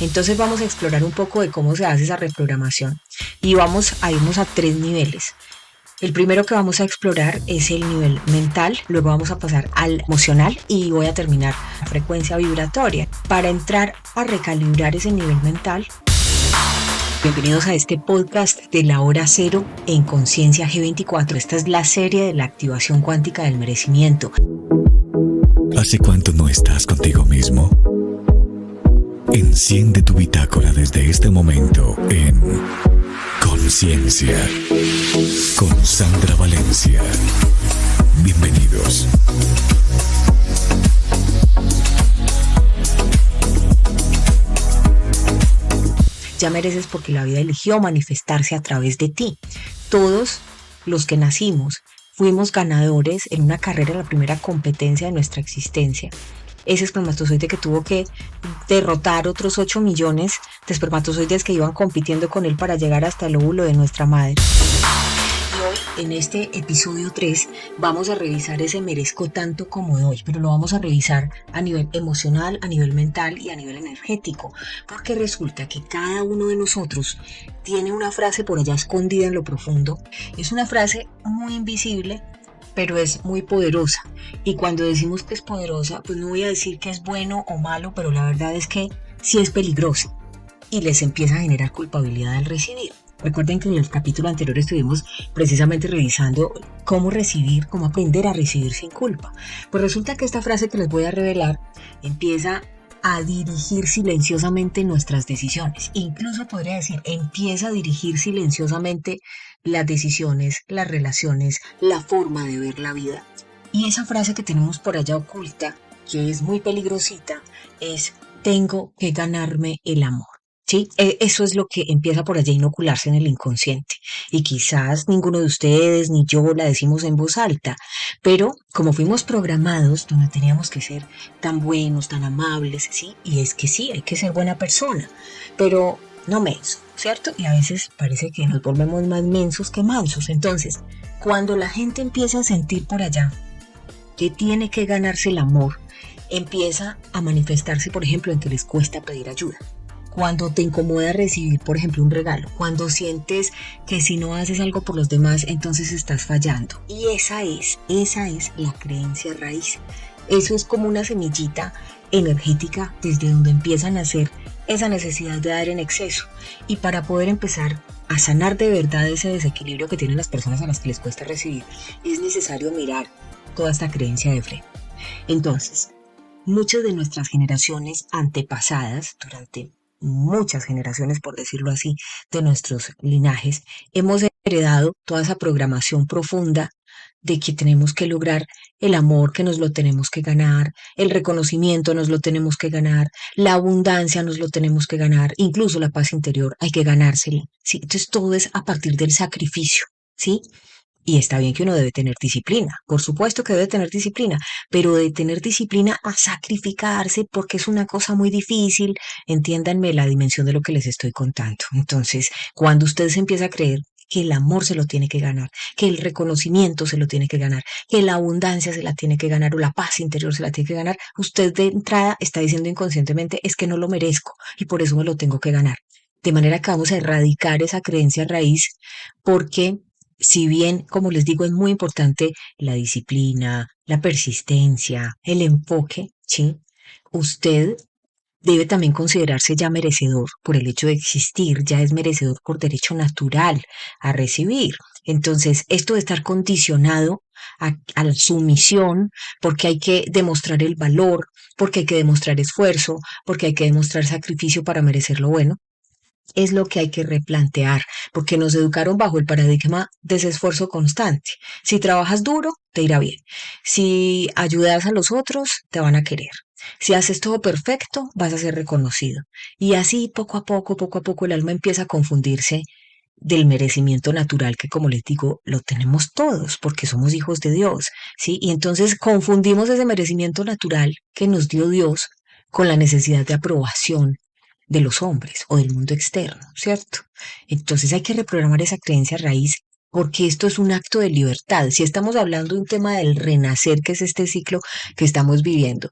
Entonces vamos a explorar un poco de cómo se hace esa reprogramación y vamos a irnos a 3 niveles. El primero que vamos a explorar es el nivel mental, luego vamos a pasar al emocional y voy a terminar la frecuencia vibratoria. Para entrar a recalibrar ese nivel mental, bienvenidos a este podcast de la hora cero en Conciencia G24. Esta es la serie de la activación cuántica del merecimiento. ¿Hace cuánto no estás contigo mismo? Enciende tu bitácora desde este momento en Conciencia con Sandra Valencia. Bienvenidos. Ya mereces porque la vida eligió manifestarse a través de ti. Todos los que nacimos fuimos ganadores en una carrera, en la primera competencia de nuestra existencia. Ese espermatozoide que tuvo que derrotar otros 8 millones de espermatozoides que iban compitiendo con él para llegar hasta el óvulo de nuestra madre. Y hoy, en este episodio 3, vamos a revisar ese merezco tanto como doy, pero lo vamos a revisar a nivel emocional, a nivel mental y a nivel energético, porque resulta que cada uno de nosotros tiene una frase por allá escondida en lo profundo. Es una frase muy invisible, pero es muy poderosa. Y cuando decimos que es poderosa, pues no voy a decir que es bueno o malo, pero la verdad es que sí es peligrosa y les empieza a generar culpabilidad al recibir. Recuerden que en el capítulo anterior estuvimos precisamente revisando cómo recibir, cómo aprender a recibir sin culpa. Pues resulta que esta frase que les voy a revelar empieza a dirigir silenciosamente nuestras decisiones. Incluso podría decir, empieza a dirigir silenciosamente las decisiones, las relaciones, la forma de ver la vida. Y esa frase que tenemos por allá oculta, que es muy peligrosita, es: tengo que ganarme el amor. ¿Sí? Eso es lo que empieza por allá a inocularse en el inconsciente. Y quizás ninguno de ustedes ni yo la decimos en voz alta, pero como fuimos programados donde teníamos que ser tan buenos, tan amables, ¿sí? Y es que sí, hay que ser buena persona, pero no menso, ¿cierto? Y a veces parece que nos volvemos más mensos que mansos. Entonces, cuando la gente empieza a sentir por allá que tiene que ganarse el amor, empieza a manifestarse, por ejemplo, en que les cuesta pedir ayuda. Cuando te incomoda recibir, por ejemplo, un regalo, cuando sientes que si no haces algo por los demás, entonces estás fallando. Y esa es la creencia raíz. Eso es como una semillita energética desde donde empieza a nacer esa necesidad de dar en exceso. Y para poder empezar a sanar de verdad ese desequilibrio que tienen las personas a las que les cuesta recibir, es necesario mirar toda esta creencia de frente. Entonces, muchas de nuestras generaciones antepasadas, durante muchas generaciones, por decirlo así, de nuestros linajes, hemos heredado toda esa programación profunda de que tenemos que lograr el amor, que nos lo tenemos que ganar, el reconocimiento nos lo tenemos que ganar, la abundancia nos lo tenemos que ganar, incluso la paz interior hay que ganársela, ¿sí? Entonces todo es a partir del sacrificio, ¿sí? Y está bien que uno debe tener disciplina, por supuesto que debe tener disciplina, pero de tener disciplina a sacrificarse porque es una cosa muy difícil, entiéndanme la dimensión de lo que les estoy contando. Entonces, cuando usted se empieza a creer que el amor se lo tiene que ganar, que el reconocimiento se lo tiene que ganar, que la abundancia se la tiene que ganar o la paz interior se la tiene que ganar, usted de entrada está diciendo inconscientemente: es que no lo merezco y por eso me lo tengo que ganar. De manera que vamos a erradicar esa creencia raíz, porque si bien, como les digo, es muy importante la disciplina, la persistencia, el enfoque, ¿sí? Usted debe también considerarse ya merecedor por el hecho de existir, ya es merecedor por derecho natural a recibir. Entonces, esto de estar condicionado a la sumisión, porque hay que demostrar el valor, porque hay que demostrar esfuerzo, porque hay que demostrar sacrificio para merecer lo bueno, es lo que hay que replantear, porque nos educaron bajo el paradigma de ese esfuerzo constante. Si trabajas duro, te irá bien. Si ayudas a los otros, te van a querer. Si haces todo perfecto, vas a ser reconocido. Y así, poco a poco, el alma empieza a confundirse del merecimiento natural que, como les digo, lo tenemos todos porque somos hijos de Dios, ¿sí? Y entonces confundimos ese merecimiento natural que nos dio Dios con la necesidad de aprobación de los hombres o del mundo externo, ¿cierto? Entonces hay que reprogramar esa creencia raíz porque esto es un acto de libertad. Si estamos hablando de un tema del renacer, que es este ciclo que estamos viviendo,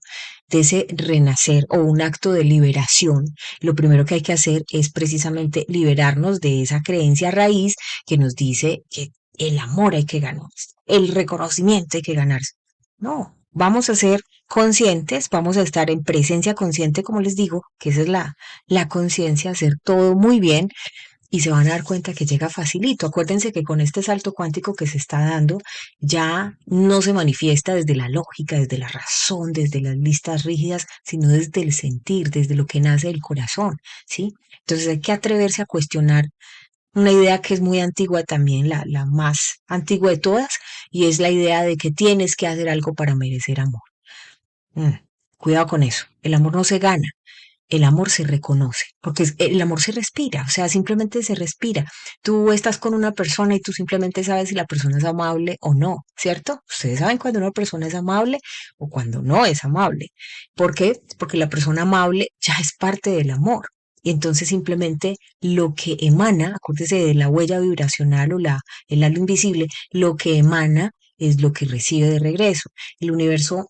de ese renacer o un acto de liberación, lo primero que hay que hacer es precisamente liberarnos de esa creencia raíz que nos dice que el amor hay que ganarse, el reconocimiento hay que ganarse. No, vamos a ser conscientes, vamos a estar en presencia consciente, como les digo, que esa es la conciencia, hacer todo muy bien y se van a dar cuenta que llega facilito. Acuérdense que con este salto cuántico que se está dando, ya no se manifiesta desde la lógica, desde la razón, desde las listas rígidas, sino desde el sentir, desde lo que nace del corazón, ¿sí? Entonces hay que atreverse a cuestionar una idea que es muy antigua también, la más antigua de todas, y es la idea de que tienes que hacer algo para merecer amor. Mm, Cuidado con eso. El amor no se gana, el amor se reconoce, porque el amor se respira, o sea, simplemente se respira. Tú estás con una persona y tú simplemente sabes si la persona es amable o no, ¿cierto? Ustedes saben cuando una persona es amable o cuando no es amable. ¿Por qué? Porque la persona amable ya es parte del amor. Y entonces simplemente lo que emana, acuérdese de la huella vibracional o el halo invisible, lo que emana es lo que recibe de regreso. El universo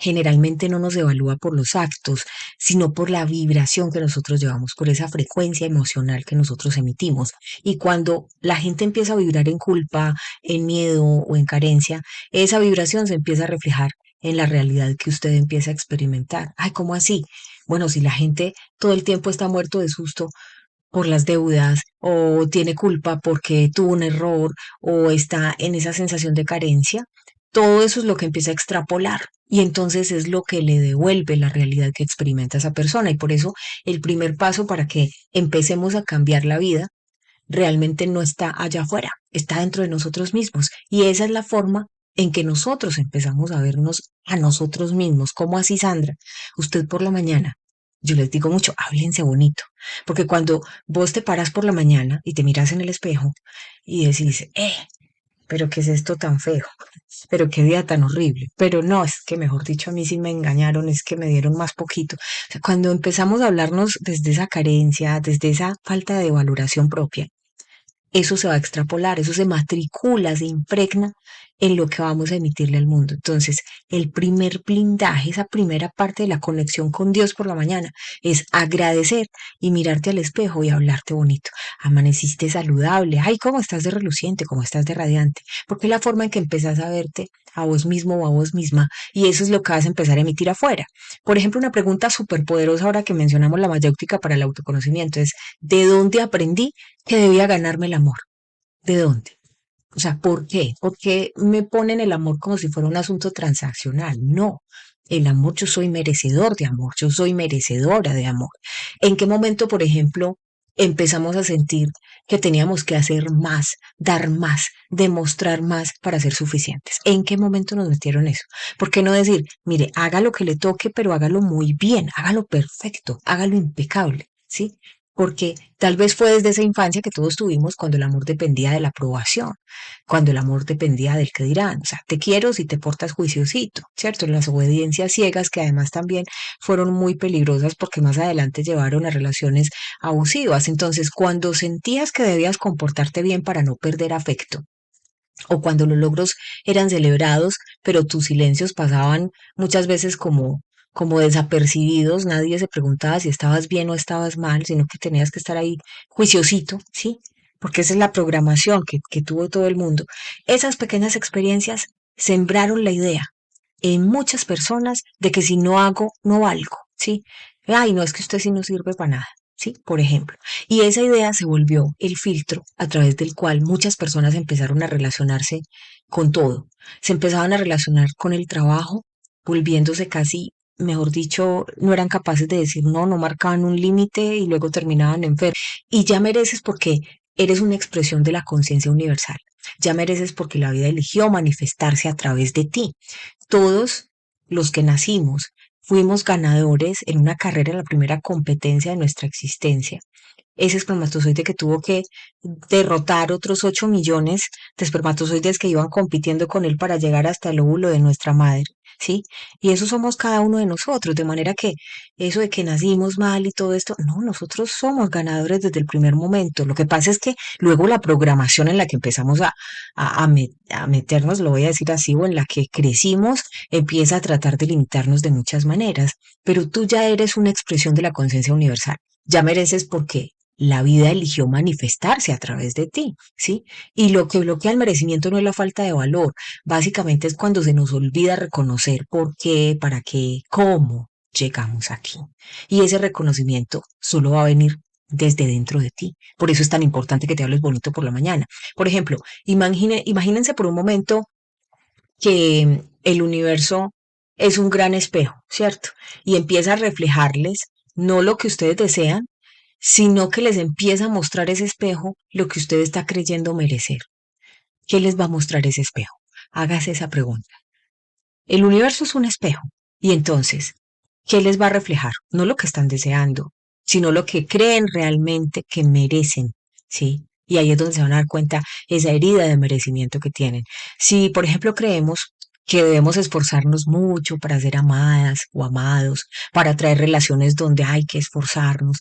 generalmente no nos evalúa por los actos, sino por la vibración que nosotros llevamos, por esa frecuencia emocional que nosotros emitimos. Y cuando la gente empieza a vibrar en culpa, en miedo o en carencia, esa vibración se empieza a reflejar en la realidad que usted empieza a experimentar. Ay, ¿cómo así? Bueno, si la gente todo el tiempo está muerto de susto por las deudas o tiene culpa porque tuvo un error o está en esa sensación de carencia, todo eso es lo que empieza a extrapolar y entonces es lo que le devuelve la realidad que experimenta esa persona y por eso el primer paso para que empecemos a cambiar la vida realmente no está allá afuera, está dentro de nosotros mismos y esa es la forma en que nosotros empezamos a vernos a nosotros mismos. ¿Cómo así, Sandra? Usted por la mañana, yo les digo mucho, háblense bonito, porque cuando vos te paras por la mañana y te miras en el espejo y decís, pero ¿qué es esto tan feo? Pero qué día tan horrible. Pero no, es que mejor dicho, a mí sí me engañaron, es que me dieron más poquito. O sea, cuando empezamos a hablarnos desde esa carencia, desde esa falta de valoración propia, eso se va a extrapolar, eso se matricula, se impregna en lo que vamos a emitirle al mundo. Entonces, el primer blindaje, esa primera parte de la conexión con Dios por la mañana, es agradecer y mirarte al espejo y hablarte bonito. Amaneciste saludable, ay, cómo estás de reluciente, cómo estás de radiante, porque es la forma en que empezás a verte a vos mismo o a vos misma, y eso es lo que vas a empezar a emitir afuera. Por ejemplo, una pregunta súper poderosa ahora que mencionamos la mayéutica para el autoconocimiento es, ¿de dónde aprendí que debía ganarme el amor? ¿De dónde? O sea, ¿por qué? ¿Por qué me ponen el amor como si fuera un asunto transaccional? No. El amor, yo soy merecedor de amor, yo soy merecedora de amor. ¿En qué momento, por ejemplo, empezamos a sentir que teníamos que hacer más, dar más, demostrar más para ser suficientes? ¿En qué momento nos metieron eso? ¿Por qué no decir, mire, haga lo que le toque, pero hágalo muy bien, hágalo perfecto, hágalo impecable, ¿sí? Porque tal vez fue desde esa infancia que todos tuvimos cuando el amor dependía de la aprobación, cuando el amor dependía del que dirán, o sea, te quiero si te portas juiciosito, ¿cierto? Las obediencias ciegas que además también fueron muy peligrosas porque más adelante llevaron a relaciones abusivas. Entonces, cuando sentías que debías comportarte bien para no perder afecto, o cuando los logros eran celebrados, pero tus silencios pasaban muchas veces como desapercibidos, nadie se preguntaba si estabas bien o estabas mal, sino que tenías que estar ahí juiciosito, ¿sí? Porque esa es la programación que tuvo todo el mundo. Esas pequeñas experiencias sembraron la idea en muchas personas de que si no hago, no valgo, ¿sí? Ay, no, es que usted sí no sirve para nada, ¿sí? Por ejemplo. Y esa idea se volvió el filtro a través del cual muchas personas empezaron a relacionarse con todo. Se empezaban a relacionar con el trabajo, volviéndose casi, mejor dicho, no eran capaces de decir no, no marcaban un límite y luego terminaban enfermos. Y ya mereces porque eres una expresión de la conciencia universal. Ya mereces porque la vida eligió manifestarse a través de ti. Todos los que nacimos fuimos ganadores en una carrera, en la primera competencia de nuestra existencia. ese espermatozoide que tuvo que derrotar otros 8 millones de espermatozoides que iban compitiendo con él para llegar hasta el óvulo de nuestra madre, ¿sí? Y eso somos cada uno de nosotros, de manera que eso de que nacimos mal y todo esto, no, nosotros somos ganadores desde el primer momento. Lo que pasa es que luego la programación en la que empezamos a meternos, lo voy a decir así, o en la que crecimos, empieza a tratar de limitarnos de muchas maneras, pero tú ya eres una expresión de la conciencia universal, ya mereces porque la vida eligió manifestarse a través de ti, ¿sí? Y lo que bloquea el merecimiento no es la falta de valor, básicamente es cuando se nos olvida reconocer por qué, para qué, cómo llegamos aquí. Y ese reconocimiento solo va a venir desde dentro de ti. Por eso es tan importante que te hables bonito por la mañana. Por ejemplo, imagínense por un momento que el universo es un gran espejo, ¿cierto? Y empieza a reflejarles no lo que ustedes desean, sino que les empieza a mostrar ese espejo lo que usted está creyendo merecer. ¿Qué les va a mostrar ese espejo? Hágase esa pregunta. El universo es un espejo. Y entonces, ¿qué les va a reflejar? No lo que están deseando, sino lo que creen realmente que merecen, ¿sí? Y ahí es donde se van a dar cuenta esa herida de merecimiento que tienen. Si, por ejemplo, creemos que debemos esforzarnos mucho para ser amadas o amados, para traer relaciones donde hay que esforzarnos.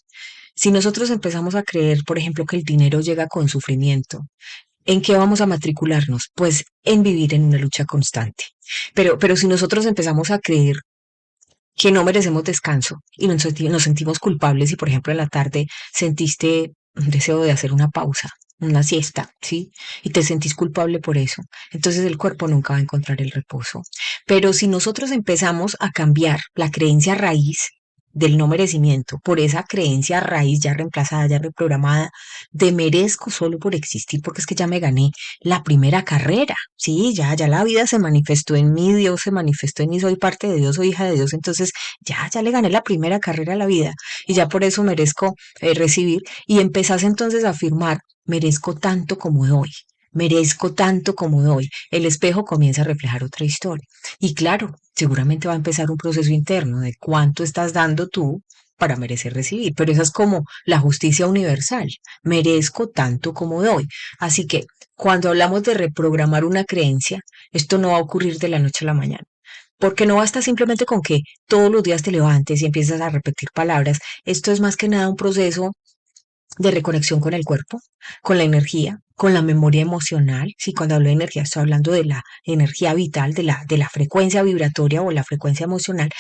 Si nosotros empezamos a creer, por ejemplo, que el dinero llega con sufrimiento, ¿en qué vamos a matricularnos? Pues en vivir en una lucha constante. Pero si nosotros empezamos a creer que no merecemos descanso y nos sentimos culpables y, por ejemplo, en la tarde sentiste un deseo de hacer una pausa, una siesta, ¿sí? Y te sentís culpable por eso. Entonces el cuerpo nunca va a encontrar el reposo. Pero si nosotros empezamos a cambiar la creencia raíz del no merecimiento por esa creencia raíz ya reemplazada, ya reprogramada, de merezco solo por existir, porque es que ya me gané la primera carrera, sí, ya la vida se manifestó en mí, Dios se manifestó en mí, soy parte de Dios, soy hija de Dios, entonces ya le gané la primera carrera a la vida y ya por eso merezco recibir y empezás entonces a afirmar, merezco tanto como doy. Merezco tanto como doy. El espejo comienza a reflejar otra historia. Y claro, seguramente va a empezar un proceso interno de cuánto estás dando tú para merecer recibir. Pero esa es como la justicia universal. Merezco tanto como doy. Así que cuando hablamos de reprogramar una creencia, esto no va a ocurrir de la noche a la mañana. Porque no basta simplemente con que todos los días te levantes y empiezas a repetir palabras. Esto es más que nada un proceso de reconexión con el cuerpo, con la energía, con la memoria emocional. Sí, cuando hablo de energía estoy hablando de la energía vital, de la frecuencia vibratoria o la frecuencia emocional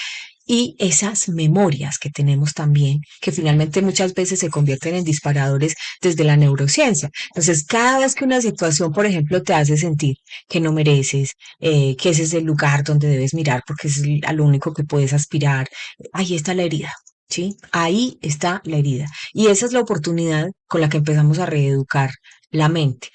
y esas memorias que tenemos también, que finalmente muchas veces se convierten en disparadores desde la neurociencia. Entonces, cada vez que una situación, por ejemplo, te hace sentir que no mereces, que ese es el lugar donde debes mirar porque es a lo único que puedes aspirar, ahí está la herida. ¿Sí? Ahí está la herida. Y esa es la oportunidad con la que empezamos a reeducar la mente.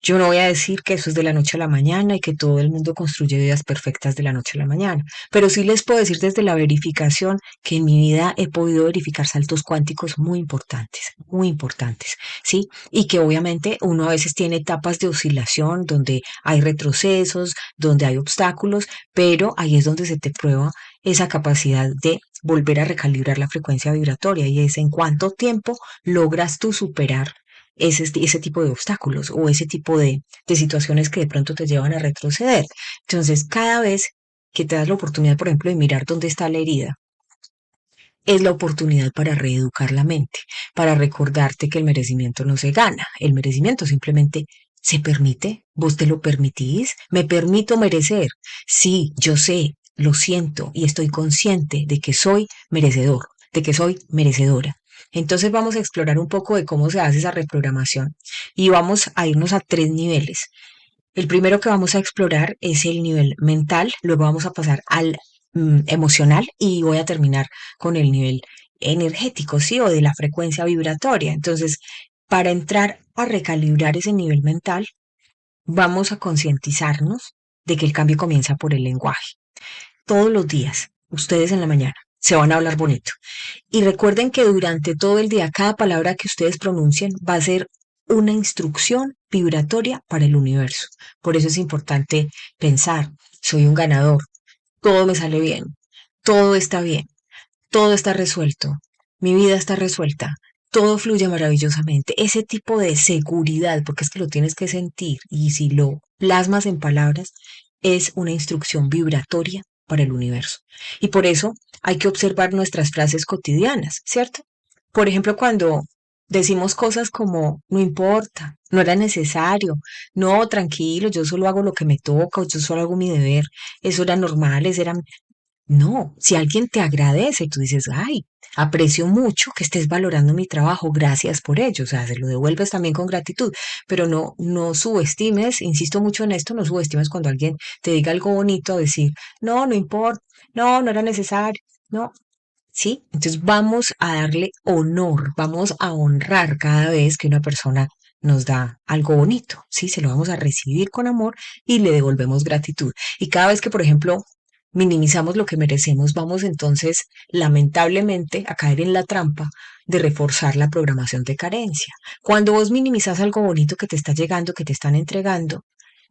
Yo no voy a decir que eso es de la noche a la mañana y que todo el mundo construye vidas perfectas de la noche a la mañana, pero sí les puedo decir desde la verificación que en mi vida he podido verificar saltos cuánticos muy importantes, ¿sí? Y que obviamente uno a veces tiene etapas de oscilación donde hay retrocesos, donde hay obstáculos, pero ahí es donde se te prueba esa capacidad de volver a recalibrar la frecuencia vibratoria y es en cuánto tiempo logras tú superar ese tipo de obstáculos o ese tipo de situaciones que de pronto te llevan a retroceder. Entonces, cada vez que te das la oportunidad, por ejemplo, de mirar dónde está la herida, es la oportunidad para reeducar la mente, para recordarte que el merecimiento no se gana, el merecimiento simplemente se permite, vos te lo permitís, me permito merecer, sí, yo sé, lo siento y estoy consciente de que soy merecedor, de que soy merecedora. Entonces vamos a explorar un poco de cómo se hace esa reprogramación y vamos a irnos a 3 niveles. El primero que vamos a explorar es el nivel mental, luego vamos a pasar al emocional y voy a terminar con el nivel energético, ¿sí? O de la frecuencia vibratoria. Entonces, para entrar a recalibrar ese nivel mental, vamos a concientizarnos de que el cambio comienza por el lenguaje. Todos los días, ustedes en la mañana, se van a hablar bonito. Y recuerden que durante todo el día, cada palabra que ustedes pronuncien va a ser una instrucción vibratoria para el universo. Por eso es importante pensar, soy un ganador, todo me sale bien, todo está bien, todo está resuelto, mi vida está resuelta, todo fluye maravillosamente. Ese tipo de seguridad, porque es que lo tienes que sentir y si lo plasmas en palabras, es una instrucción vibratoria para el universo. Y por eso hay que observar nuestras frases cotidianas, ¿cierto? Por ejemplo, cuando decimos cosas como no importa, no era necesario, no, tranquilo, yo solo hago lo que me toca, o yo solo hago mi deber, eso era normal, eso era no, si alguien te agradece, tú dices, ay, aprecio mucho que estés valorando mi trabajo, gracias por ello, o sea, se lo devuelves también con gratitud, pero no subestimes, insisto mucho en esto, no subestimes cuando alguien te diga algo bonito, decir, no, no importa, no era necesario, no, ¿sí? Entonces vamos a darle honor, vamos a honrar cada vez que una persona nos da algo bonito, ¿sí? Se lo vamos a recibir con amor y le devolvemos gratitud. Y cada vez que, por ejemplo, minimizamos lo que merecemos, vamos entonces, lamentablemente, a caer en la trampa de reforzar la programación de carencia. Cuando vos minimizas algo bonito que te está llegando, que te están entregando,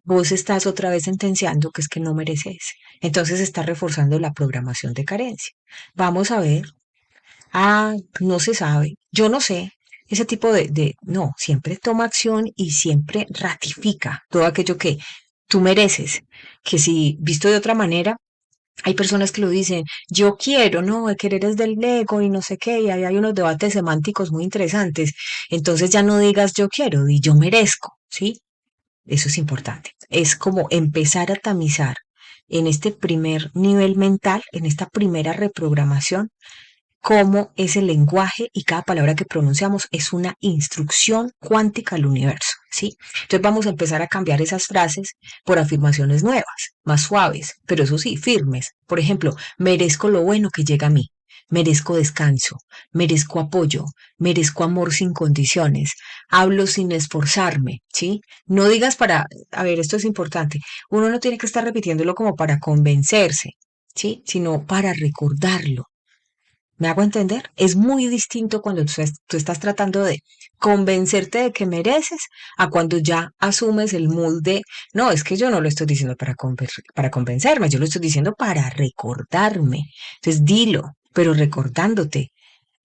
vos estás otra vez sentenciando que es que no mereces. Entonces estás reforzando la programación de carencia. Vamos a ver. Ah, no se sabe. Yo no sé. Ese tipo no, siempre toma acción y siempre ratifica todo aquello que tú mereces. Que si visto de otra manera, hay personas que lo dicen, yo quiero, no, el querer es del ego y no sé qué, y ahí hay unos debates semánticos muy interesantes. Entonces ya no digas yo quiero, di yo merezco, ¿sí? Eso es importante. Es como empezar a tamizar en este primer nivel mental, en esta primera reprogramación, cómo es el lenguaje y cada palabra que pronunciamos es una instrucción cuántica al universo, ¿sí? Entonces vamos a empezar a cambiar esas frases por afirmaciones nuevas, más suaves, pero eso sí, firmes. Por ejemplo, merezco lo bueno que llega a mí. Merezco descanso, merezco apoyo, merezco amor sin condiciones, hablo sin esforzarme, ¿sí? No digas para, a ver, esto es importante, uno no tiene que estar repitiéndolo como para convencerse, ¿sí? Sino para recordarlo. ¿Me hago entender? Es muy distinto cuando tú estás tratando de convencerte de que mereces a cuando ya asumes el mood de, no, es que yo no lo estoy diciendo para convencerme, yo lo estoy diciendo para recordarme. Entonces dilo, pero recordándote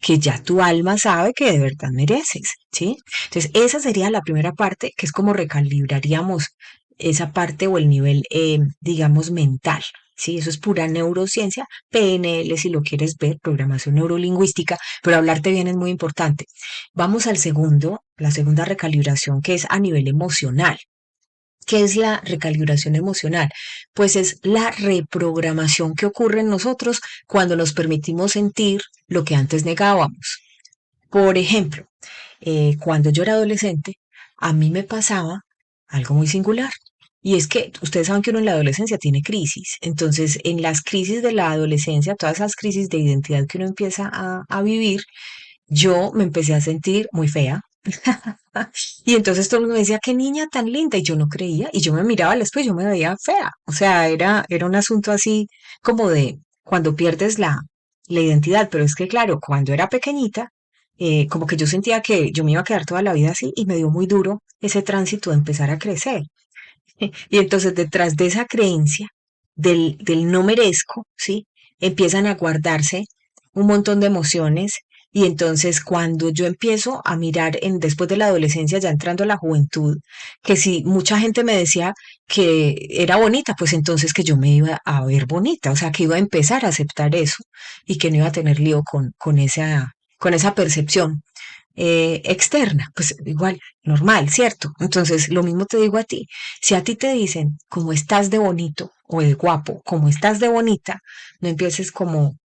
que ya tu alma sabe que de verdad mereces, ¿sí? Entonces esa sería la primera parte, que es como recalibraríamos esa parte o el nivel, digamos, mental. Sí, eso es pura neurociencia, PNL si lo quieres ver, programación neurolingüística, pero hablarte bien es muy importante. Vamos al segundo, la segunda recalibración, que es a nivel emocional. ¿Qué es la recalibración emocional? Pues es la reprogramación que ocurre en nosotros cuando nos permitimos sentir lo que antes negábamos. Por ejemplo, cuando yo era adolescente, a mí me pasaba algo muy singular. Y es que ustedes saben que uno en la adolescencia tiene crisis. Entonces, en las crisis de la adolescencia, todas esas crisis de identidad que uno empieza a vivir, yo me empecé a sentir muy fea. Y entonces todo el mundo me decía, qué niña tan linda. Y yo no creía. Y yo me miraba al espejo y yo me veía fea. O sea, era un asunto así como de cuando pierdes la identidad. Pero es que, claro, cuando era pequeñita, como que yo sentía que yo me iba a quedar toda la vida así y me dio muy duro ese tránsito de empezar a crecer. Y entonces detrás de esa creencia del no merezco, ¿sí? Empiezan a guardarse un montón de emociones y entonces cuando yo empiezo a mirar después de la adolescencia, ya entrando a la juventud, que si mucha gente me decía que era bonita, pues entonces que yo me iba a ver bonita, o sea, que iba a empezar a aceptar eso y que no iba a tener lío con esa percepción externa, pues igual, normal, ¿cierto? Entonces, lo mismo te digo a ti. Si a ti te dicen cómo estás de bonito o de guapo, cómo estás de bonita, no empieces como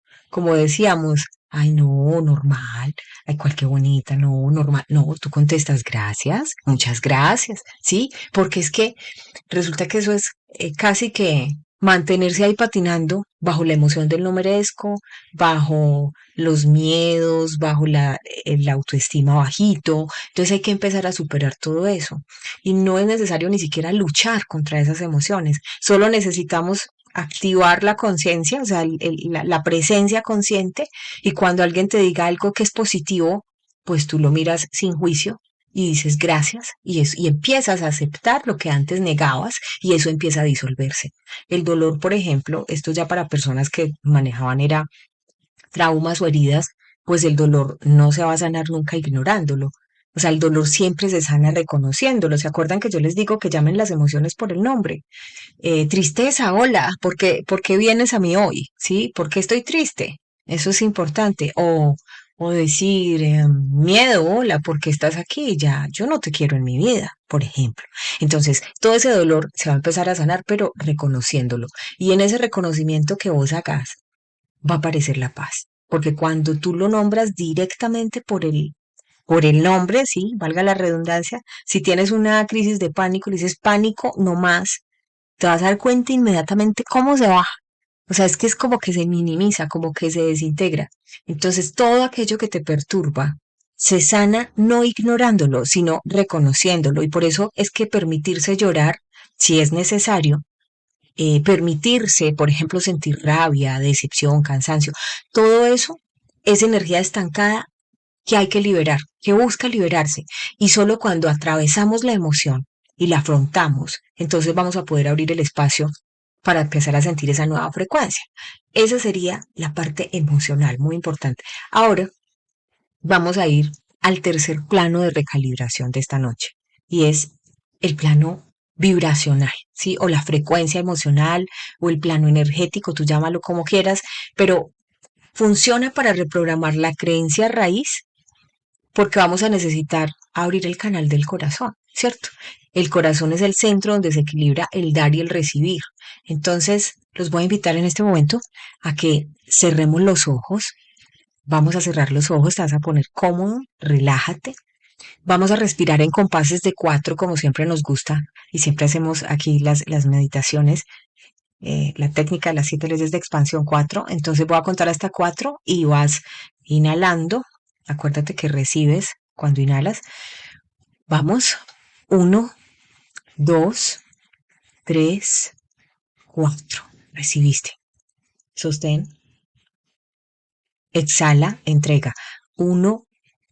decíamos, ay, no, normal, ay, cuál qué bonita, no, normal. No, tú contestas gracias, muchas gracias, ¿sí? Porque es que resulta que eso es casi que mantenerse ahí patinando bajo la emoción del no merezco, bajo los miedos, bajo la autoestima bajito. Entonces hay que empezar a superar todo eso. Y no es necesario ni siquiera luchar contra esas emociones. Solo necesitamos activar la conciencia, o sea, la presencia consciente. Y cuando alguien te diga algo que es positivo, pues tú lo miras sin juicio y dices gracias y empiezas a aceptar lo que antes negabas y eso empieza a disolverse. El dolor, por ejemplo, esto ya para personas que manejaban era traumas o heridas, pues el dolor no se va a sanar nunca ignorándolo. O sea, el dolor siempre se sana reconociéndolo. ¿Se acuerdan que yo les digo que llamen las emociones por el nombre? Tristeza, hola, ¿por qué vienes a mí hoy? ¿Sí? ¿Por qué estoy triste? Eso es importante. O decir, miedo, hola, ¿por qué estás aquí? Ya, yo no te quiero en mi vida, por ejemplo. Entonces, todo ese dolor se va a empezar a sanar, pero reconociéndolo. Y en ese reconocimiento que vos hagas, va a aparecer la paz. Porque cuando tú lo nombras directamente por el nombre, sí, valga la redundancia, si tienes una crisis de pánico, le dices pánico, no más, te vas a dar cuenta inmediatamente cómo se baja. O sea, es que es como que se minimiza, como que se desintegra. Entonces, todo aquello que te perturba se sana no ignorándolo, sino reconociéndolo. Y por eso es que permitirse llorar, si es necesario, permitirse, por ejemplo, sentir rabia, decepción, cansancio, todo eso es energía estancada que hay que liberar, que busca liberarse. Y solo cuando atravesamos la emoción y la afrontamos, entonces vamos a poder abrir el espacio para empezar a sentir esa nueva frecuencia. Esa sería la parte emocional, muy importante. Ahora vamos a ir al tercer plano de recalibración de esta noche y es el plano vibracional, ¿sí? O la frecuencia emocional o el plano energético, tú llámalo como quieras, pero funciona para reprogramar la creencia raíz porque vamos a necesitar abrir el canal del corazón, ¿cierto? El corazón es el centro donde se equilibra el dar y el recibir. Entonces, los voy a invitar en este momento a que cerremos los ojos. Vamos a cerrar los ojos, te vas a poner cómodo, relájate. Vamos a respirar en compases de 4, como siempre nos gusta, y siempre hacemos aquí las meditaciones, la técnica de las 7 leyes de expansión 4. Entonces voy a contar hasta 4 y vas inhalando. Acuérdate que recibes cuando inhalas. Vamos. 1, 2, 3, 4. Recibiste. Sostén. Exhala, entrega. 1,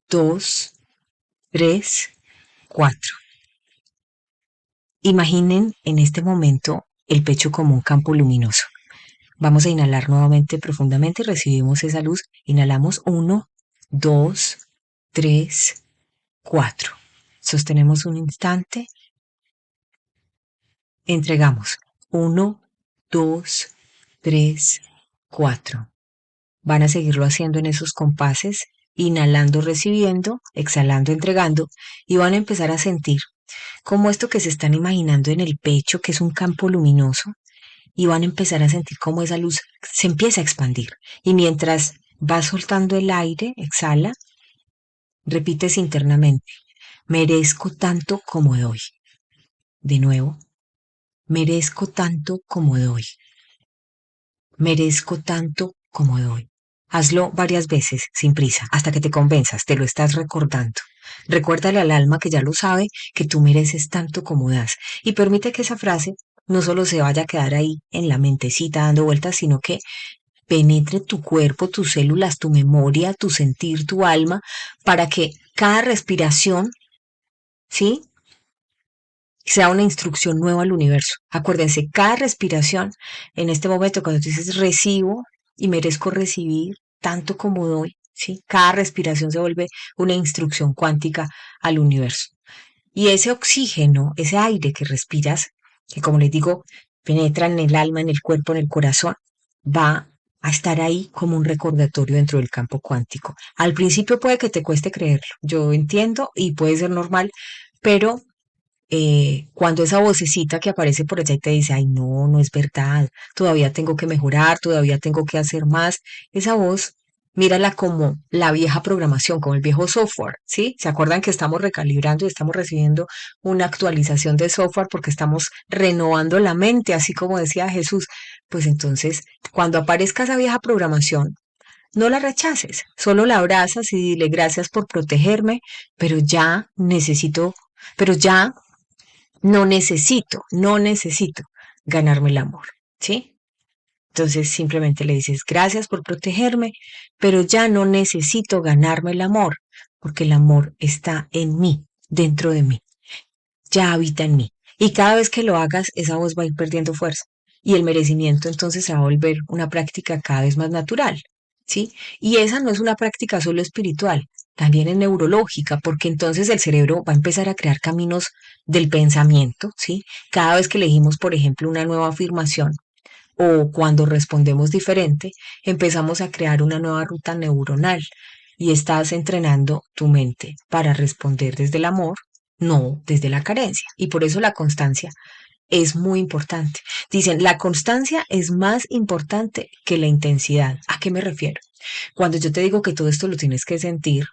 2, 3, 4. Imaginen en este momento el pecho como un campo luminoso. Vamos a inhalar nuevamente profundamente y recibimos esa luz. Inhalamos 1, 2, 3, 4. Sostenemos un instante. Entregamos. 1, 2, 3, 4. Van a seguirlo haciendo en esos compases, inhalando, recibiendo, exhalando, entregando, y van a empezar a sentir como esto que se están imaginando en el pecho, que es un campo luminoso, y van a empezar a sentir cómo esa luz se empieza a expandir. Y mientras vas soltando el aire, exhala, repites internamente, merezco tanto como doy. De nuevo, merezco tanto como doy. Merezco tanto como doy. Hazlo varias veces, sin prisa, hasta que te convenzas, te lo estás recordando. Recuérdale al alma que ya lo sabe, que tú mereces tanto como das. Y permite que esa frase no solo se vaya a quedar ahí en la mentecita dando vueltas, sino que penetre tu cuerpo, tus células, tu memoria, tu sentir, tu alma, para que cada respiración, ¿sí?, sea una instrucción nueva al universo. Acuérdense, cada respiración, en este momento, cuando tú dices recibo y merezco recibir tanto como doy, ¿sí? Cada respiración se vuelve una instrucción cuántica al universo. Y ese oxígeno, ese aire que respiras, que como les digo, penetra en el alma, en el cuerpo, en el corazón, va a estar ahí como un recordatorio dentro del campo cuántico. Al principio puede que te cueste creerlo, yo entiendo y puede ser normal, pero cuando esa vocecita que aparece por allá y te dice, ay, no, no es verdad, todavía tengo que mejorar, todavía tengo que hacer más, esa voz, mírala como la vieja programación, como el viejo software, ¿sí? ¿Se acuerdan que estamos recalibrando y estamos recibiendo una actualización de software porque estamos renovando la mente, así como decía Jesús? Pues entonces, cuando aparezca esa vieja programación, no la rechaces, solo la abrazas y dile gracias por protegerme, pero ya necesito, pero ya no necesito ganarme el amor, ¿sí? Entonces simplemente le dices, gracias por protegerme, pero ya no necesito ganarme el amor, porque el amor está en mí, dentro de mí, ya habita en mí. Y cada vez que lo hagas, esa voz va a ir perdiendo fuerza. Y el merecimiento entonces se va a volver una práctica cada vez más natural. ¿sí? Y esa no es una práctica solo espiritual, también es neurológica, porque entonces el cerebro va a empezar a crear caminos del pensamiento, ¿sí? Cada vez que elegimos, por ejemplo, una nueva afirmación o cuando respondemos diferente, empezamos a crear una nueva ruta neuronal y estás entrenando tu mente para responder desde el amor, no desde la carencia. Y por eso la constancia es muy importante. Dicen, la constancia es más importante que la intensidad. ¿A qué me refiero? Cuando yo te digo que todo esto lo tienes que sentir,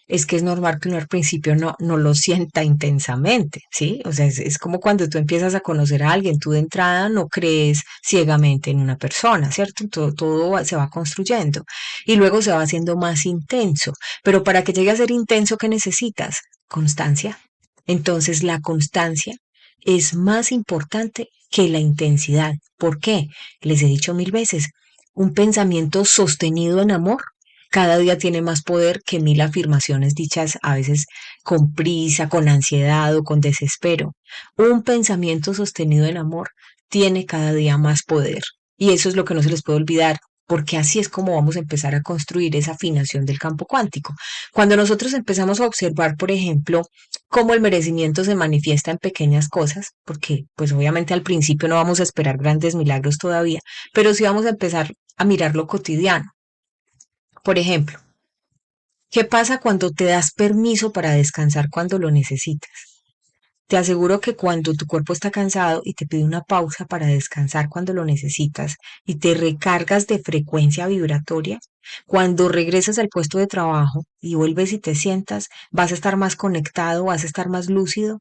es que es normal que uno al principio no lo sienta intensamente, ¿sí? O sea, es como cuando tú empiezas a conocer a alguien, tú de entrada no crees ciegamente en una persona, ¿cierto? Todo se va construyendo y luego se va haciendo más intenso. Pero para que llegue a ser intenso, ¿qué necesitas? Constancia. Entonces, la constancia es más importante que la intensidad. ¿Por qué? Les he dicho mil veces, un pensamiento sostenido en amor cada día tiene más poder que mil afirmaciones dichas a veces con prisa, con ansiedad o con desespero. Un pensamiento sostenido en amor tiene cada día más poder. Y eso es lo que no se les puede olvidar, porque así es como vamos a empezar a construir esa afinación del campo cuántico. Cuando nosotros empezamos a observar, por ejemplo, cómo el merecimiento se manifiesta en pequeñas cosas, porque pues obviamente al principio no vamos a esperar grandes milagros todavía, pero sí vamos a empezar a mirar lo cotidiano. Por ejemplo, ¿qué pasa cuando te das permiso para descansar cuando lo necesitas? Te aseguro que cuando tu cuerpo está cansado y te pide una pausa para descansar cuando lo necesitas y te recargas de frecuencia vibratoria, cuando regresas al puesto de trabajo y vuelves y te sientas, vas a estar más conectado, vas a estar más lúcido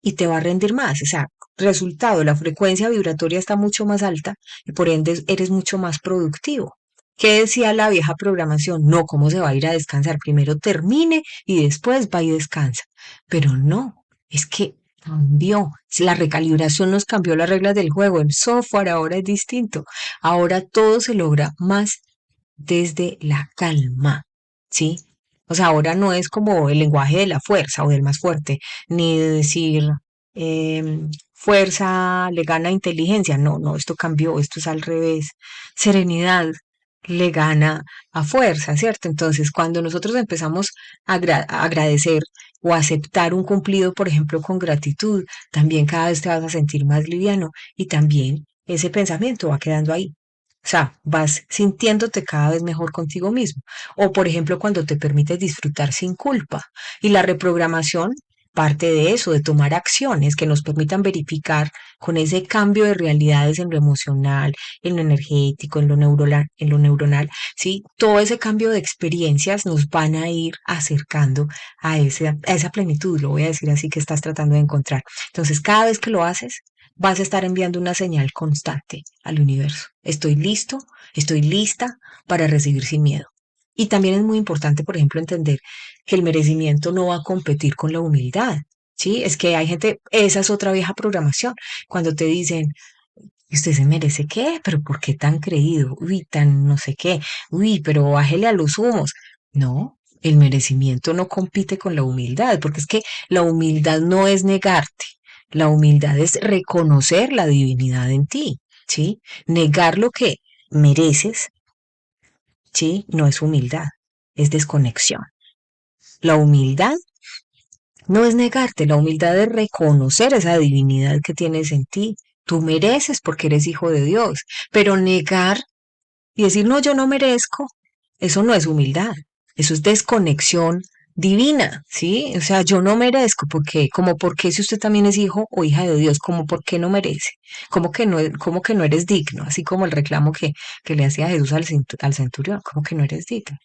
y te va a rendir más. O sea, resultado, la frecuencia vibratoria está mucho más alta y por ende eres mucho más productivo. ¿Qué decía la vieja programación? No, ¿cómo se va a ir a descansar? Primero termine y después va y descansa. Pero no, es que cambió. La recalibración nos cambió las reglas del juego. El software ahora es distinto. Ahora todo se logra más desde la calma, ¿sí? O sea, ahora no es como el lenguaje de la fuerza o del más fuerte, ni de decir fuerza le gana inteligencia. No, no, esto cambió, esto es al revés. Serenidad le gana a fuerza, ¿cierto? Entonces, cuando nosotros empezamos a agradecer o a aceptar un cumplido, por ejemplo, con gratitud, también cada vez te vas a sentir más liviano y también ese pensamiento va quedando ahí. O sea, vas sintiéndote cada vez mejor contigo mismo. O, por ejemplo, cuando te permites disfrutar sin culpa. Y la reprogramación parte de eso, de tomar acciones que nos permitan verificar con ese cambio de realidades en lo emocional, en lo energético, en lo neuronal, ¿sí? Todo ese cambio de experiencias nos van a ir acercando a esa plenitud, lo voy a decir así, que estás tratando de encontrar. Entonces, cada vez que lo haces, vas a estar enviando una señal constante al universo. Estoy listo, estoy lista para recibir sin miedo. Y también es muy importante, por ejemplo, entender que el merecimiento no va a competir con la humildad. Sí, es que hay gente, esa es otra vieja programación. Cuando te dicen, ¿usted se merece qué? ¿Pero por qué tan creído? Uy, tan no sé qué. Uy, pero bájele a los humos. No, el merecimiento no compite con la humildad, porque es que la humildad no es negarte. La humildad es reconocer la divinidad en ti, ¿sí? Negar lo que mereces, ¿sí? No es humildad, es desconexión. La humildad no es negarte, la humildad es reconocer esa divinidad que tienes en ti. Tú mereces porque eres hijo de Dios, pero negar y decir, no, yo no merezco, eso no es humildad, eso es desconexión divina, ¿sí? O sea, yo no merezco, porque, como porque si usted también es hijo o hija de Dios, como por qué no merece, como que no eres digno, así como el reclamo que le hacía Jesús al centurión, como que no eres digno,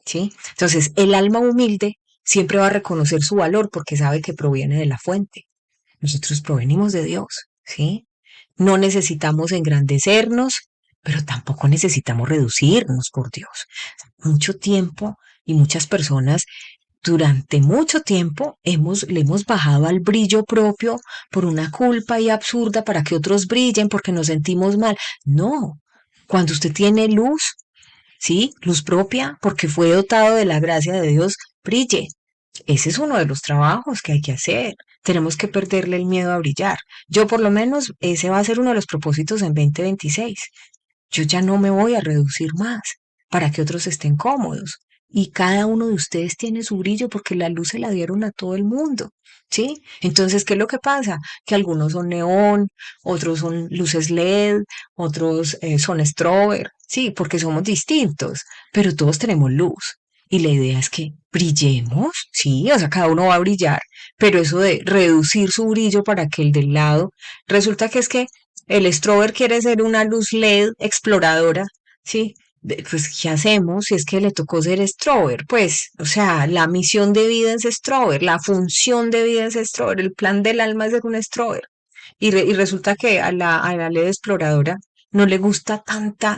¿sí? Entonces, el alma humilde siempre va a reconocer su valor porque sabe que proviene de la fuente. Nosotros provenimos de Dios, ¿sí? No necesitamos engrandecernos, pero tampoco necesitamos reducirnos, por Dios. Mucho tiempo y muchas personas durante mucho tiempo le hemos bajado al brillo propio por una culpa y absurda para que otros brillen porque nos sentimos mal. No, cuando usted tiene luz, ¿sí? Luz propia, porque fue dotado de la gracia de Dios, brille. Ese es uno de los trabajos que hay que hacer. Tenemos que perderle el miedo a brillar. Yo por lo menos ese va a ser uno de los propósitos en 2026. Yo ya no me voy a reducir más, para que otros estén cómodos. Y cada uno de ustedes tiene su brillo porque la luz se la dieron a todo el mundo, ¿sí? Entonces, ¿qué es lo que pasa? Que algunos son neón, otros son luces LED, otros son strober, sí, porque somos distintos, pero todos tenemos luz. Y la idea es que brillemos, sí, o sea, cada uno va a brillar, pero eso de reducir su brillo para que el del lado, resulta que es que el strober quiere ser una luz LED exploradora, ¿sí? Pues, ¿qué hacemos si es que le tocó ser strober? Pues, o sea, la misión de vida es strober, la función de vida es strober, el plan del alma es ser un strober. Y resulta que a la LED exploradora no le gusta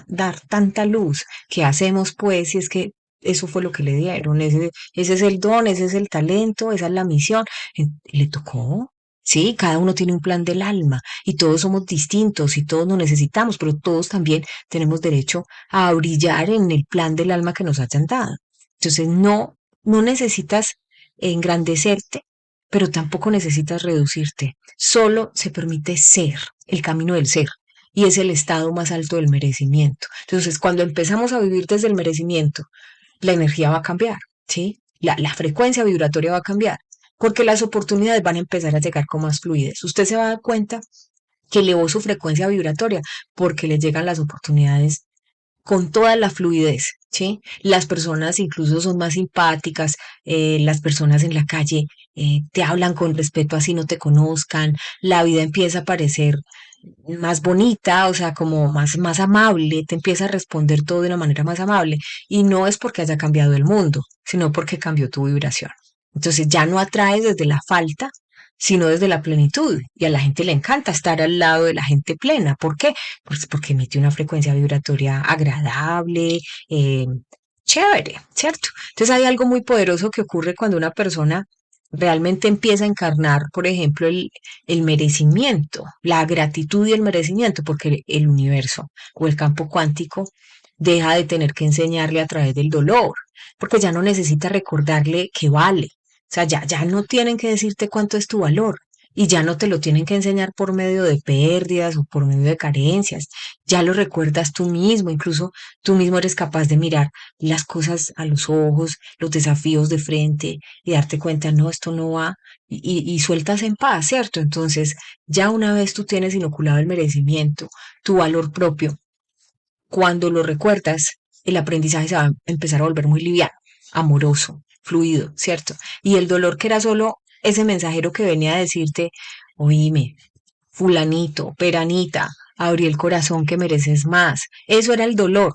dar tanta luz. ¿Qué hacemos pues si es que eso fue lo que le dieron? Ese es el don, ese es el talento, esa es la misión. Y le tocó. Sí, cada uno tiene un plan del alma y todos somos distintos y todos nos necesitamos, pero todos también tenemos derecho a brillar en el plan del alma que nos hayan dado. Entonces no necesitas engrandecerte, pero tampoco necesitas reducirte. Solo se permite ser, el camino del ser. Y es el estado más alto del merecimiento. Entonces, cuando empezamos a vivir desde el merecimiento, la energía va a cambiar, ¿sí? La frecuencia vibratoria va a cambiar, porque las oportunidades van a empezar a llegar con más fluidez. Usted se va a dar cuenta que elevó su frecuencia vibratoria porque le llegan las oportunidades con toda la fluidez, ¿sí? Las personas incluso son más simpáticas, las personas en la calle te hablan con respeto así no te conozcan, la vida empieza a parecer más bonita, o sea, como más amable, te empieza a responder todo de una manera más amable. Y no es porque haya cambiado el mundo, sino porque cambió tu vibración. Entonces ya no atraes desde la falta, sino desde la plenitud. Y a la gente le encanta estar al lado de la gente plena. ¿Por qué? Pues porque emite una frecuencia vibratoria agradable, eh, chévere, ¿cierto? Entonces hay algo muy poderoso que ocurre cuando una persona realmente empieza a encarnar, por ejemplo, el merecimiento, la gratitud y el merecimiento, porque el universo o el campo cuántico deja de tener que enseñarle a través del dolor, porque ya no necesita recordarle que vale. O sea, ya no tienen que decirte cuánto es tu valor y ya no te lo tienen que enseñar por medio de pérdidas o por medio de carencias. Ya lo recuerdas tú mismo, incluso tú mismo eres capaz de mirar las cosas a los ojos, los desafíos de frente y darte cuenta, no, esto no va y sueltas en paz, ¿cierto? Entonces, ya una vez tú tienes inoculado el merecimiento, tu valor propio, cuando lo recuerdas, el aprendizaje se va a empezar a volver muy liviano, amoroso, fluido, ¿cierto? Y el dolor que era solo ese mensajero que venía a decirte, oíme, fulanito, peranita, abrí el corazón que mereces más. Eso era el dolor.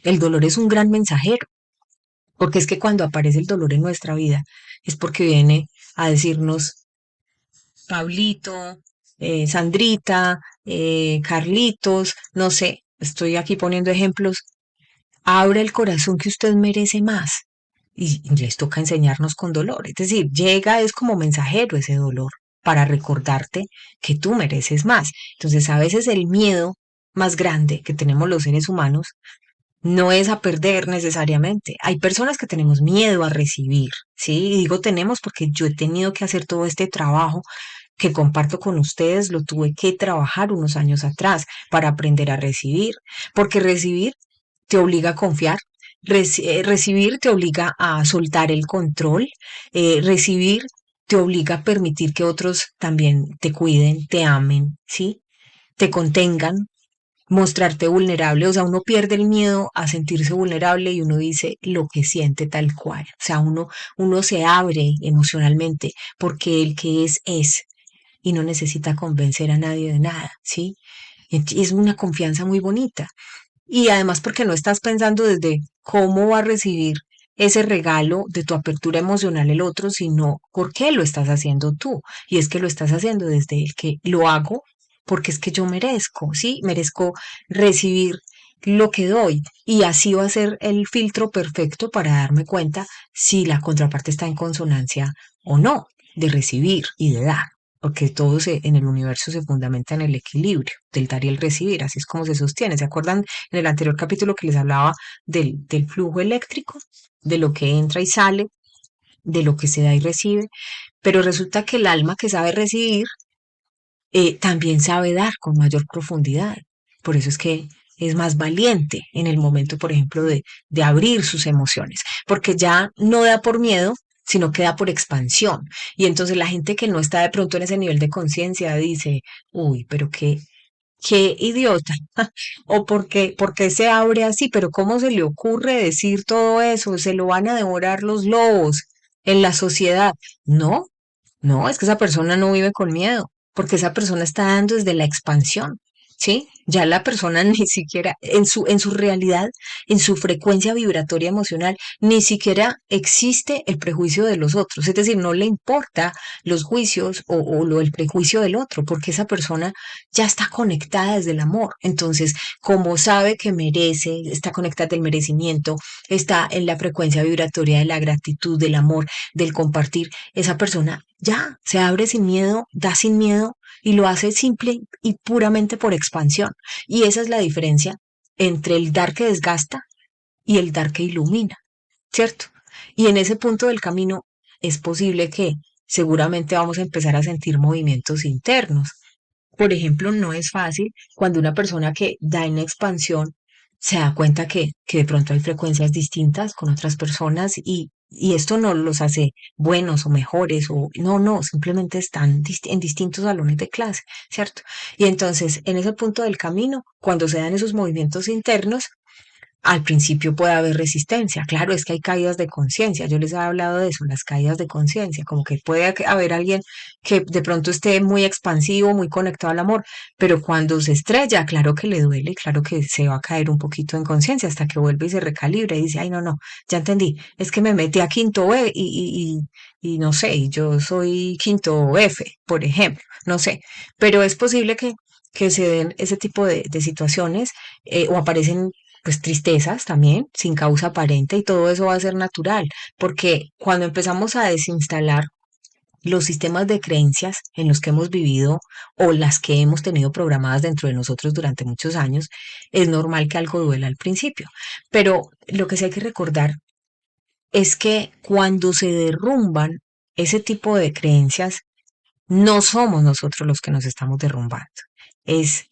El dolor es un gran mensajero, porque es que cuando aparece el dolor en nuestra vida es porque viene a decirnos, Pablito, Sandrita, Carlitos, no sé, estoy aquí poniendo ejemplos, abra el corazón que usted merece más. Y les toca enseñarnos con dolor. Es decir, llega, es como mensajero ese dolor para recordarte que tú mereces más. Entonces, a veces el miedo más grande que tenemos los seres humanos no es a perder necesariamente. Hay personas que tenemos miedo a recibir, ¿sí? Y digo tenemos porque yo he tenido que hacer todo este trabajo que comparto con ustedes, lo tuve que trabajar unos años atrás para aprender a recibir, porque recibir te obliga a confiar, recibir te obliga a soltar el control, recibir te obliga a permitir que otros también te cuiden, te amen, ¿sí? Te contengan, mostrarte vulnerable, o sea, uno pierde el miedo a sentirse vulnerable y uno dice lo que siente tal cual, o sea, uno se abre emocionalmente porque el que es y no necesita convencer a nadie de nada, ¿sí? Es una confianza muy bonita. Y además porque no estás pensando desde cómo va a recibir ese regalo de tu apertura emocional el otro, sino por qué lo estás haciendo tú. Y es que lo estás haciendo desde el que lo hago porque es que yo merezco, ¿sí? Merezco recibir lo que doy. Y así va a ser el filtro perfecto para darme cuenta si la contraparte está en consonancia o no, de recibir y de dar. Porque en el universo se fundamenta en el equilibrio del dar y el recibir, así es como se sostiene. ¿Se acuerdan en el anterior capítulo que les hablaba del flujo eléctrico, de lo que entra y sale, de lo que se da y recibe? Pero resulta que el alma que sabe recibir también sabe dar con mayor profundidad. Por eso es que es más valiente en el momento, por ejemplo, de abrir sus emociones, porque ya no da por miedo, sino que da por expansión. Y entonces la gente que no está de pronto en ese nivel de conciencia dice, uy, pero qué idiota, o por qué se abre así, pero cómo se le ocurre decir todo eso, se lo van a devorar los lobos en la sociedad. No, no, es que esa persona no vive con miedo, porque esa persona está dando desde la expansión, ¿sí? Ya la persona ni siquiera, en su realidad, en su frecuencia vibratoria emocional, ni siquiera existe el prejuicio de los otros. Es decir, no le importa los juicios el prejuicio del otro, porque esa persona ya está conectada desde el amor. Entonces, como sabe que merece, está conectada del merecimiento, está en la frecuencia vibratoria de la gratitud, del amor, del compartir, esa persona ya se abre sin miedo, da sin miedo y lo hace simple y puramente por expansión. Y esa es la diferencia entre el dar que desgasta y el dar que ilumina, ¿cierto? Y en ese punto del camino es posible que seguramente vamos a empezar a sentir movimientos internos. Por ejemplo, no es fácil cuando una persona que da en expansión se da cuenta que de pronto hay frecuencias distintas con otras personas y esto no los hace buenos o mejores o no, no, simplemente están en distintos salones de clase, ¿cierto? Y entonces, en ese punto del camino, cuando se dan esos movimientos internos, al principio puede haber resistencia, claro, es que hay caídas de conciencia, yo les he hablado de eso, las caídas de conciencia, como que puede haber alguien que de pronto esté muy expansivo, muy conectado al amor, pero cuando se estrella, claro que le duele, claro que se va a caer un poquito en conciencia hasta que vuelve y se recalibra y dice, ay, no, no, ya entendí, es que me metí a quinto E y no sé, y yo soy quinto F, por ejemplo, no sé, pero es posible que se den ese tipo de situaciones o aparecen pues tristezas también, sin causa aparente, y todo eso va a ser natural, porque cuando empezamos a desinstalar los sistemas de creencias en los que hemos vivido o las que hemos tenido programadas dentro de nosotros durante muchos años, es normal que algo duela al principio. Pero lo que sí hay que recordar es que cuando se derrumban ese tipo de creencias, no somos nosotros los que nos estamos derrumbando, es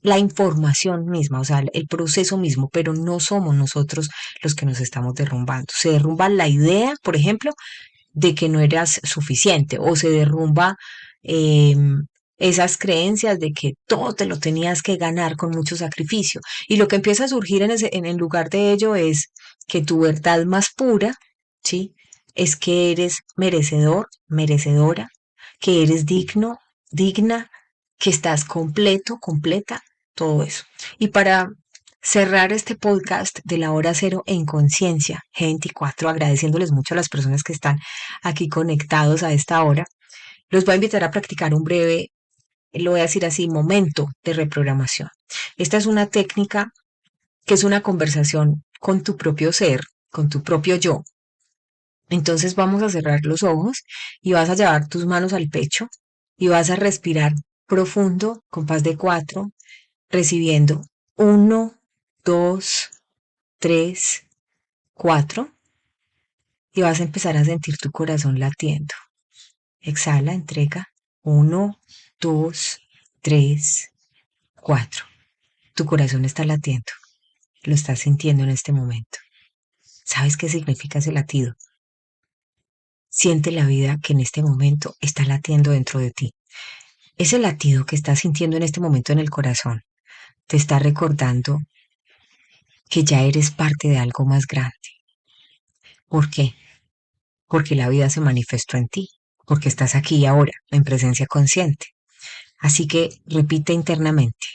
la información misma, o sea, el proceso mismo, pero no somos nosotros los que nos estamos derrumbando. Se derrumba la idea, por ejemplo, de que no eras suficiente o se derrumba eh, esas creencias de que todo te lo tenías que ganar con mucho sacrificio. Y lo que empieza a surgir en el lugar de ello es que tu verdad más pura, ¿sí? Es que eres merecedor, merecedora, que eres digno, digna, que estás completo, completa, todo eso. Y para cerrar este podcast de la hora cero en conciencia G24, agradeciéndoles mucho a las personas que están aquí conectados a esta hora, los voy a invitar a practicar un breve, lo voy a decir así, momento de reprogramación. Esta es una técnica que es una conversación con tu propio ser, con tu propio yo. Entonces vamos a cerrar los ojos y vas a llevar tus manos al pecho y vas a respirar profundo, compás de 4, recibiendo 1, 2, 3, 4 y vas a empezar a sentir tu corazón latiendo. Exhala, entrega. 1, 2, 3, 4. Tu corazón está latiendo. Lo estás sintiendo en este momento. ¿Sabes qué significa ese latido? Siente la vida que en este momento está latiendo dentro de ti. Ese latido que estás sintiendo en este momento en el corazón te está recordando que ya eres parte de algo más grande. ¿Por qué? Porque la vida se manifestó en ti, porque estás aquí y ahora, en presencia consciente. Así que repite internamente,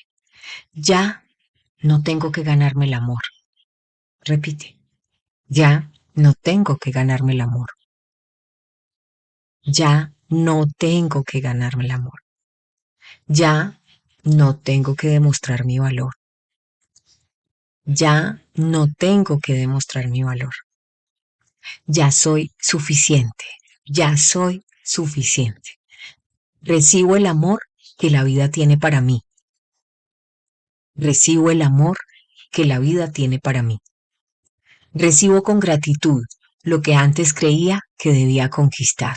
ya no tengo que ganarme el amor. Repite, ya no tengo que ganarme el amor. Ya no tengo que ganarme el amor. Ya no tengo que demostrar mi valor. Ya no tengo que demostrar mi valor. Ya soy suficiente. Ya soy suficiente. Recibo el amor que la vida tiene para mí. Recibo el amor que la vida tiene para mí. Recibo con gratitud lo que antes creía que debía conquistar.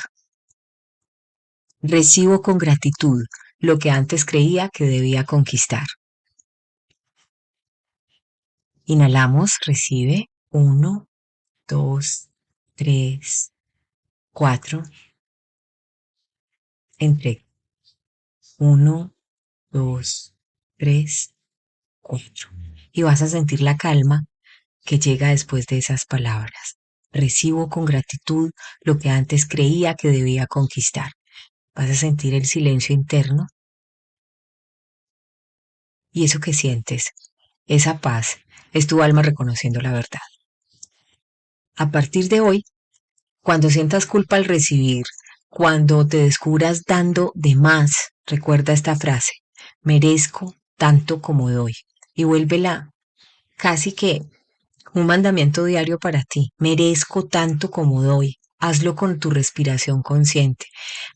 Recibo con gratitud lo que antes creía que debía conquistar. Inhalamos, recibe. 1, 2, 3, 4. Entrega. 1, 2, 3, 4. Y vas a sentir la calma que llega después de esas palabras. Recibo con gratitud lo que antes creía que debía conquistar. Vas a sentir el silencio interno y eso que sientes, esa paz, es tu alma reconociendo la verdad. A partir de hoy, cuando sientas culpa al recibir, cuando te descubras dando de más, recuerda esta frase: merezco tanto como doy. Y vuélvela casi que un mandamiento diario para ti. Merezco tanto como doy. Hazlo con tu respiración consciente.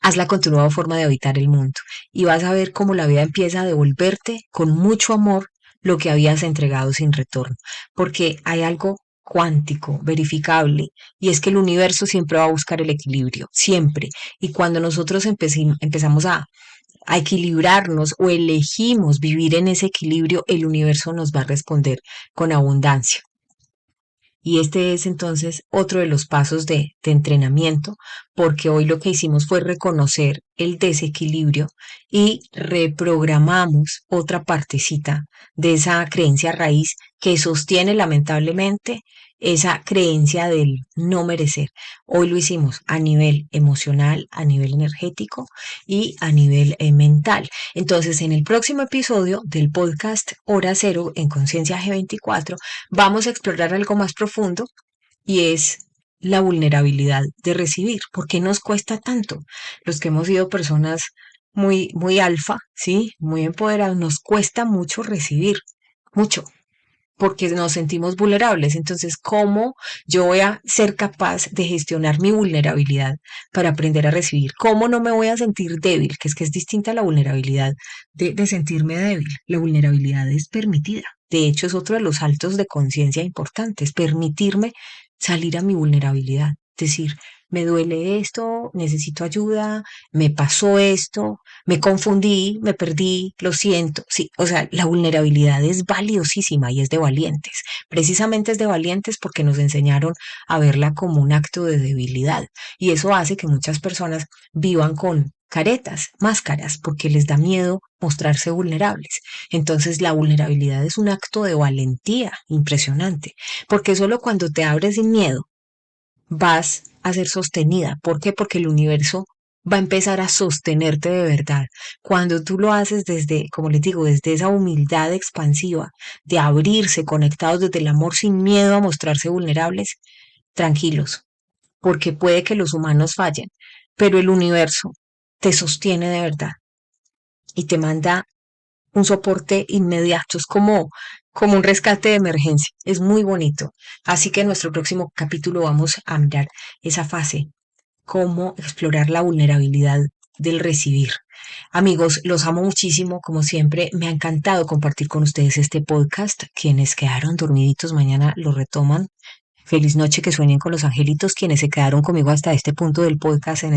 Hazla con tu nueva forma de habitar el mundo. Y vas a ver cómo la vida empieza a devolverte con mucho amor lo que habías entregado sin retorno. Porque hay algo cuántico, verificable, y es que el universo siempre va a buscar el equilibrio, siempre. Y cuando nosotros empezamos a equilibrarnos o elegimos vivir en ese equilibrio, el universo nos va a responder con abundancia. Y este es entonces otro de los pasos de entrenamiento, porque hoy lo que hicimos fue reconocer el desequilibrio y reprogramamos otra partecita de esa creencia raíz que sostiene lamentablemente esa creencia del no merecer. Hoy lo hicimos a nivel emocional, a nivel energético y a nivel mental. Entonces, en el próximo episodio del podcast Hora Cero en Conciencia G24, vamos a explorar algo más profundo y es la vulnerabilidad de recibir. ¿Por qué nos cuesta tanto? Los que hemos sido personas muy alfa, ¿sí? Muy empoderados, nos cuesta mucho recibir, mucho, porque nos sentimos vulnerables. Entonces, ¿cómo yo voy a ser capaz de gestionar mi vulnerabilidad para aprender a recibir? ¿Cómo no me voy a sentir débil? Que es distinta a la vulnerabilidad de sentirme débil. La vulnerabilidad es permitida. De hecho, es otro de los saltos de conciencia importantes, permitirme salir a mi vulnerabilidad. Decir, me duele esto, necesito ayuda, me pasó esto, me confundí, me perdí, lo siento. Sí, o sea, la vulnerabilidad es valiosísima y es de valientes. Precisamente es de valientes porque nos enseñaron a verla como un acto de debilidad. Y eso hace que muchas personas vivan con caretas, máscaras, porque les da miedo mostrarse vulnerables. Entonces la vulnerabilidad es un acto de valentía impresionante, porque solo cuando te abres sin miedo vas a ser sostenida. ¿Por qué? Porque el universo va a empezar a sostenerte de verdad. Cuando tú lo haces desde, como les digo, desde esa humildad expansiva, de abrirse, conectados desde el amor sin miedo a mostrarse vulnerables, tranquilos, porque puede que los humanos fallen, pero el universo te sostiene de verdad y te manda un soporte inmediato, es como un rescate de emergencia, es muy bonito. Así que en nuestro próximo capítulo vamos a mirar esa fase, cómo explorar la vulnerabilidad del recibir. Amigos, los amo muchísimo, como siempre, me ha encantado compartir con ustedes este podcast. Quienes quedaron dormiditos mañana lo retoman. Feliz noche, que sueñen con los angelitos. Quienes se quedaron conmigo hasta este punto del podcast en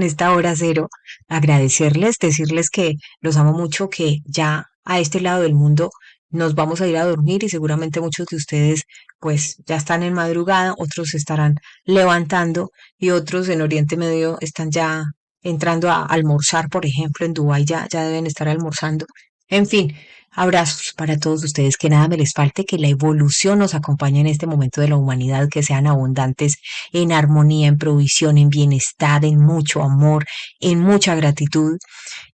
esta hora cero, agradecerles, decirles que los amo mucho, que ya a este lado del mundo nos vamos a ir a dormir y seguramente muchos de ustedes pues ya están en madrugada, otros se estarán levantando y otros en Oriente Medio están ya entrando a almorzar, por ejemplo, en Dubái ya deben estar almorzando. En fin, abrazos para todos ustedes, que nada me les falte, que la evolución nos acompañe en este momento de la humanidad, que sean abundantes en armonía, en provisión, en bienestar, en mucho amor, en mucha gratitud.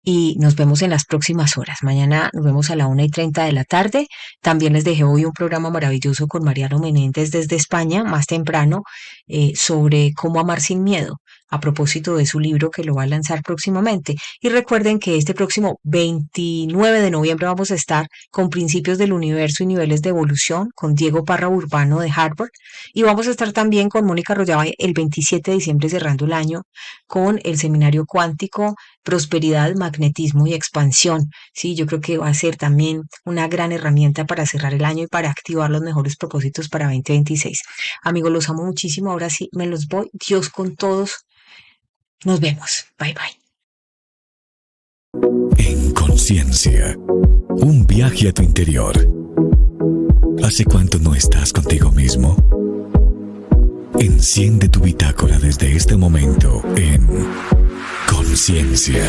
Y nos vemos en las próximas horas. Mañana nos vemos a la 1:30 de la tarde. También les dejé hoy un programa maravilloso con Mariano Menéndez desde España, más temprano, sobre cómo amar sin miedo, a propósito de su libro que lo va a lanzar próximamente. Y recuerden que este próximo 29 de noviembre vamos a estar con Principios del Universo y Niveles de Evolución con Diego Parra Urbano de Harvard. Y vamos a estar también con Mónica Rollava el 27 de diciembre cerrando el año con el seminario cuántico Prosperidad, Magnetismo y Expansión. Sí, yo creo que va a ser también una gran herramienta para cerrar el año y para activar los mejores propósitos para 2026. Amigos, los amo muchísimo. Ahora sí me los voy. Dios con todos. Nos vemos. Bye bye. En conciencia, un viaje a tu interior. ¿Hace cuánto no estás contigo mismo? Enciende tu bitácora desde este momento en Conciencia.